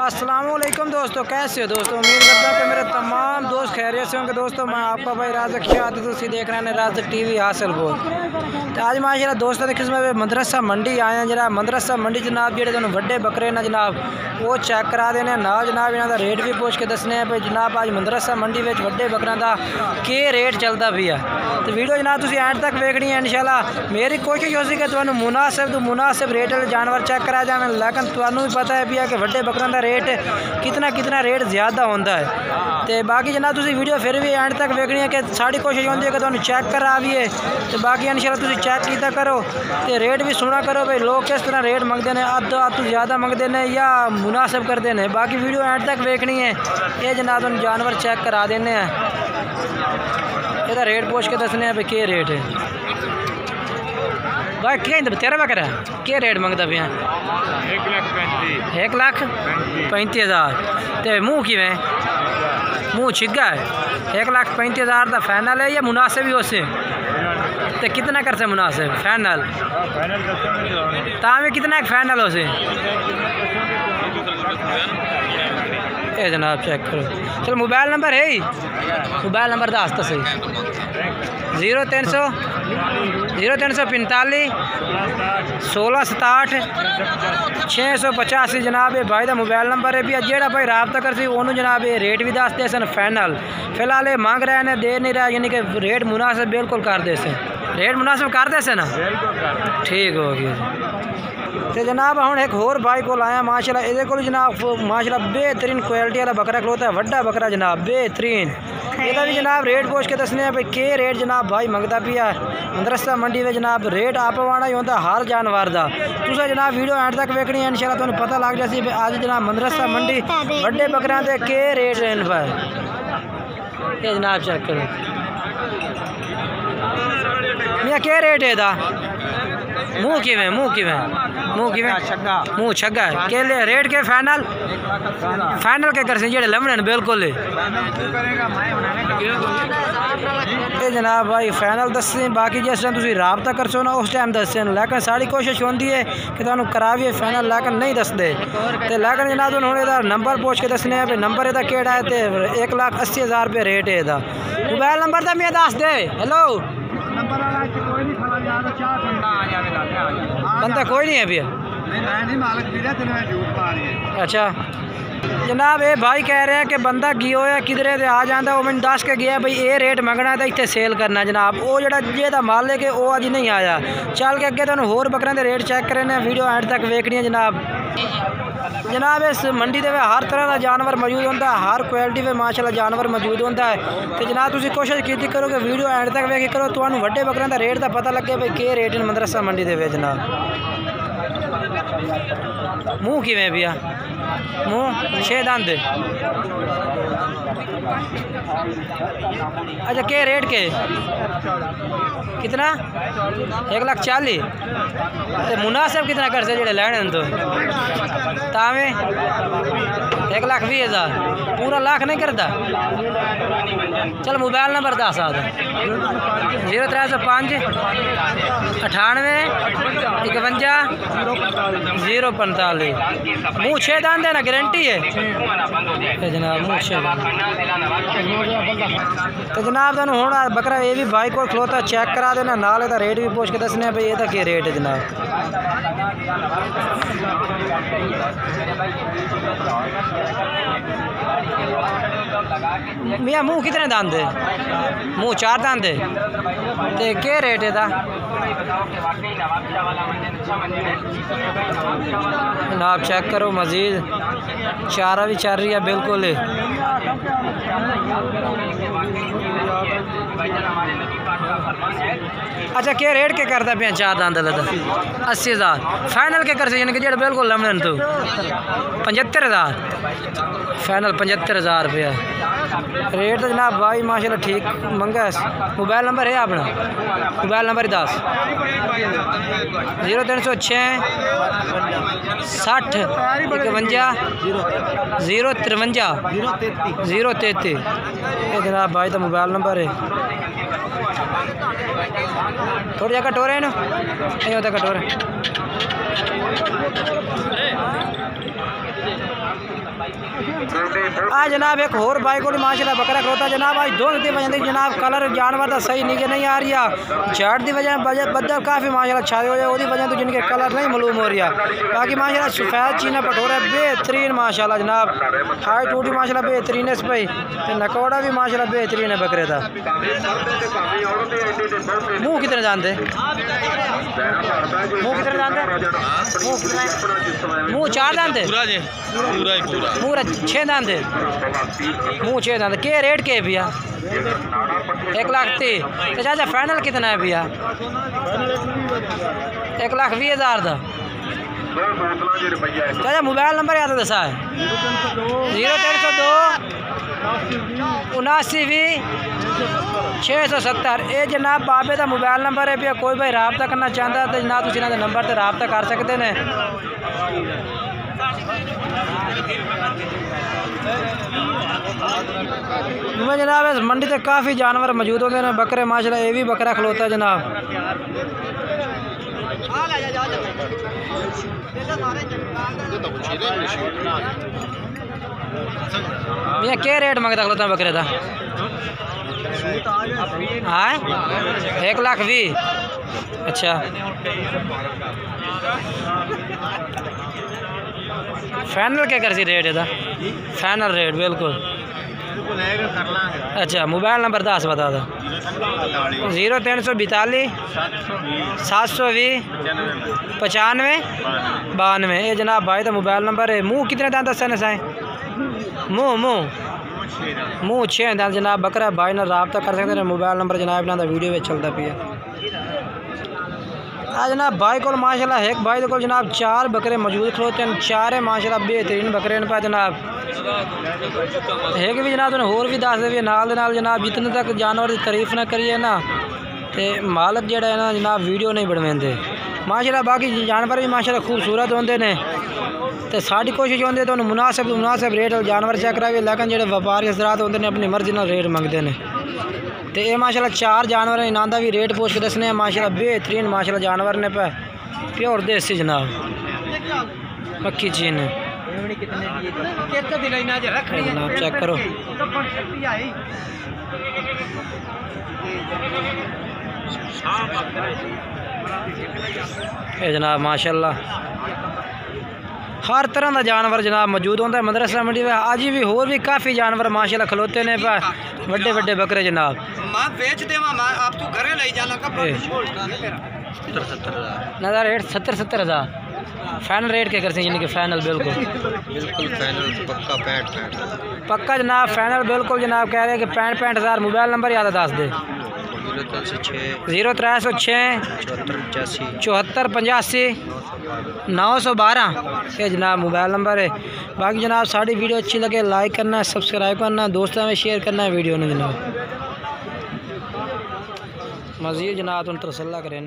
अस्सलामुअलैकुम दोस्तों, कैसे हो दोस्तों। उम्मीद करता हूँ कि मेरे तमाम दोस्त खैरियत से होंगे। दोस्तों मैं आपका भाई राज़क शाह तुसी देख रहे हैं राज़क टीवी हासिल बोल। तो आज माशाल्लाह दोस्तों की किस्म में मदरसा मंडी आए हैं जनाब। मदरसा मंडी जनाब जेडे तुहानू वड्डे बकरे ना जनाब वो चेक करा देने नाल जनाब इन्हां दा रेट भी पूछ के दसने हैं भाई जनाब आज मदरसा मंडी में वड्डे बकरों का के रेट चलता भी है। तो वीडियो जनाब तुसी एंड तक देखनी है इंशाल्लाह। मेरी कोशिश होगी कि तुहानू मुनासिब रेट वाले जानवर चेक करा जाए, लेकिन तुहानू भी पता है भी कि वड्डे बकरों का रेट कितना रेट ज़्यादा होता है। तो बाकी जनाब तुसी वीडियो फिर भी एंड तक देखनी है कि साड़ी कोशिश होती है कि तुहानू चेक करा भी है। तो बाकी इंशाल्लाह तुसी चेक किया करो तो रेट भी सुना करो भाई लोग किस तरह रेट मंगते हैं, अद्ध ज़्यादा मंगते हैं या मुनासिब करते हैं। बाकी वीडियो एंड तक देखनी है। ये जनाब तुम जानवर चेक करा देने हैं, यदा रेट पूछ के दसने हैं भाई के रेट है। भाई क्या तेरा बकरा क्या रेट मंगता पे 1,35,000। तो मुँह कि मुँह छिगा है 1,35,000 का फाइनल है या मुनासिब ही उससे। तो कितना कर से मुनासिब फाइनल तामें कितना एक फाइनल हो से ए जनाब चेक करो। चलो मोबाइल नंबर है मोबाइल नंबर दस तो सही 0345 1667 685 जनाब ये भाई का मोबाइल नंबर है। भी जेड़ा भाई रबता कर सी उन्होंने जनाब ये रेट भी दसते सन फाइनल फिलहाल ये मांग रहे हैं दे नहीं रहा, यानी कि रेट मुनासिब बिल्कुल कर दे से रेट मुनासिब कर दे से ना ठीक हो गया। तो जनाब हम एक होर भाई को आया माशाल्लाह ये को जनाब माशाल्लाह बेहतरीन क्वालिटी वाला बकरा खलोता है, वड्डा बकरा जनाब बेहतरीन। यदा भी जनाब रेट पूछ के दसने भाई के रेट जनाब भाई मंगता पिया मदरसा मंडी में जनाब रेट आप वाना ही होता हर जानवर का। तुसा जनाब वीडियो एंड तक देखनी है इंशाल्लाह तुहानू पता लग जासी आज जनाब मदरसा मंडी वड्डे बकरियां के रेट हैं भाई। ये जनाब चेक करो मियाँ के रेट है दा मुँह किवें मुँह छगा है के लिए रेट के फाइनल के कर से जेडे लमने बिल्कुल ये जनाब भाई फाइनल दसे। बाकी जिस टाइम तुम रबता कर सो ना उस टाइम दसे, लेकिन साड़ी कोशिश होती है कि तुहानू कराइए फाइनल, लेकिन नहीं दसते। तो लेकिन जनाब तुम हूँ नंबर पूछ के दसने भाई नंबर यदा केड़ा है। तो 1,80,000 रुपये रेट है यदा। मोबाइल नंबर तो मैं दस दे हेलो बंदा कोई नहीं है भैया। अच्छा जनाब ये भाई कह रहे हैं कि बंदा गियो है किधरे से आ जाता वो मैंने दस के गया भाई ये रेट मंगना तो इतने सेल करना जनाब वो जो मालिक है वो अज नहीं आया। चल के अगे तुहानू होर बकरियां के रेट चेक करने वीडियो एंड तक देखनी है जनाब इस मंडी में हर तरह का जानवर मौजूद होता है, हर क्वालिटी में माशाल्लाह जानवर मौजूद होता है। तो जनाब तुम कोशिश की करो कि वीडियो एंड तक वेख करो तुहानू वड्डे बकरियां का रेट का पता लगे भाई के रेट है मदरसा मंडी के जनाब। मुँह किवें भैया मुँह 6 दंद अच्छा के रेट के कितना 1,40,000। तो मुनासिब कितना कर से जेडे लैने तो तावे 1,20,000 पूरा लाख नहीं करता। चल मोबाइल नंबर दस 0305 98 51 045। मुँह 6 दान देना गारंटी है जनाब मुँह 6। तो जनाब तुम हूँ बकरा ये भी भाई को खलोता चेक करा देना नाल ਇਹਦਾ रेट भी पूछ के दसने भाई ये क्या रेट है जनाब। मियाँ मुँह कितने दांत है मुँह 4 दांत है तो क्या रेट है जनाब चेक करो मजीद चारा भी चल रही है बिल्कुल। अच्छा क्या रेट के करता पे 4 दांत 80,000 फाइनल के कर से यानी कि जेड बिल्कुल लमन तो 75,000 फाइनल 75,000 रुपया रेट तो जनाब भाई माशाल्लाह ठीक मंगा है। मोबाइल नंबर है अपना मोबाइल नंबर 10 0306 60 51 053 033 ये जनाब भाई तो मोबाइल नंबर है। थोड़ी जगह कटोरे ना नहीं होता कटोरे आज जनाब एक और भाई को माशाल्लाह बकरा खलोता जनाब। आज दो नती वजह जनाब कलर जानवर का सही नहीं नहीं आ रही है। झड़ की वजह बदल काफ़ी माशाल्लाह छाए हो जाए वजह तो जिनके कलर नहीं मालूम हो रही है। बाकी माशाल्लाह सफ़ेद चीना पटोरा बेहतरीन माशाल्लाह जनाब। हाइट टूटी माशाल्लाह बेहतरीन है इस भाई। नकौड़ा भी माशाल्लाह बेहतरीन है बकरे का। मुँह कितने जानते मुँह कितने जानते मुँह 4 जानते पूरा 6 दांत मुँह 6 दांत के रेट के भैया 1,30,000। तो चाचा फाइनल कितना है भैया 1,20,000 का। चाचा मोबाइल नंबर याद दसा है 0302 79 670। ये जनाब बाबे का मोबाइल नंबर है भैया। कोई भाई रबता करना चाहता है तो जनाब तुम इन्होंने नंबर से रबता कर सकते हैं। मैं जनाब इस मंडी से काफ़ी जानवर मौजूद होते हैं। बकरे माशाल्लाह ये भी बकरा खलोता है जनाब। भैया क्या रेट मंगता खलोता बकरे का? हाँ 1,20,000। अच्छा फाइनल क्या कर सी रेट है? फाइनल रेट बिल्कुल। अच्छा मोबाइल नंबर 10 बता दो 0342 720 95 92। ये जनाब भाई का मोबाइल नंबर है। मुँह कितने दांत दस साए? मुँह 6 दांत जनाब। बकरा भाई ने रबता कर सकते हैं। मोबाइल नंबर जनाब ना वीडियो में चलता पिया। आज जनाब भाई को माशाल्लाह एक भाई को जनाब 4 बकरे मौजूद खलोते हैं। 4 माशाल्लाह बेहतरीन बकरे पे जनाब। एक भी जनाब तुमने होर भी दस दे नाल जनाब। जितने तक जानवर की तारीफ ना करिए ना तो मालक जड़ा है ना जनाब वीडियो नहीं बनवाते माशाल्लाह। बाकी जानवर भी माशाल्लाह खूबसूरत होंगे ने तो साड़ी कोशिश होती है तो मुनासिब रेट जानवर चेक कराइए। लेकिन जो व्यापारी हजरात होंगे ने अपनी मर्जी ना रेट मंगते हैं। तो ये माशाल्लाह 4 जानवर इन्हों का भी रेट पूछ के दसने हैं माशाल्लाह। बेहतरीन माशाल्लाह जानवर ने पे प्योर देसी जनाब पक्की चीन जनाब चेक करो। ये जनाब माशाल्लाह हर तरह का जानवर जनाब मौजूद होता है मदरसा मंडी में। आज भी होर भी काफ़ी जानवर माशाल्लाह खलोते ने पे बड़े बड़े बकरे जनाब। नज़र रेट 70,000 फाइनल रेट क्या करते हैं? यानी कि फाइनल बिल्कुल फाइनल पक्का जनाब फाइनल बिल्कुल जनाब कह रहे हैं कि 65,000। मोबाइल नंबर याद दस दे 0306 74 85 912। ये जनाब मोबाइल नंबर है। बाकी जनाब साड़ी वीडियो अच्छी लगे लाइक करना है सब्सक्राइब करना है दोस्तों में शेयर करना है वीडियो ने जनाब। मज़ीद जनाब तुम तसल्ला करें।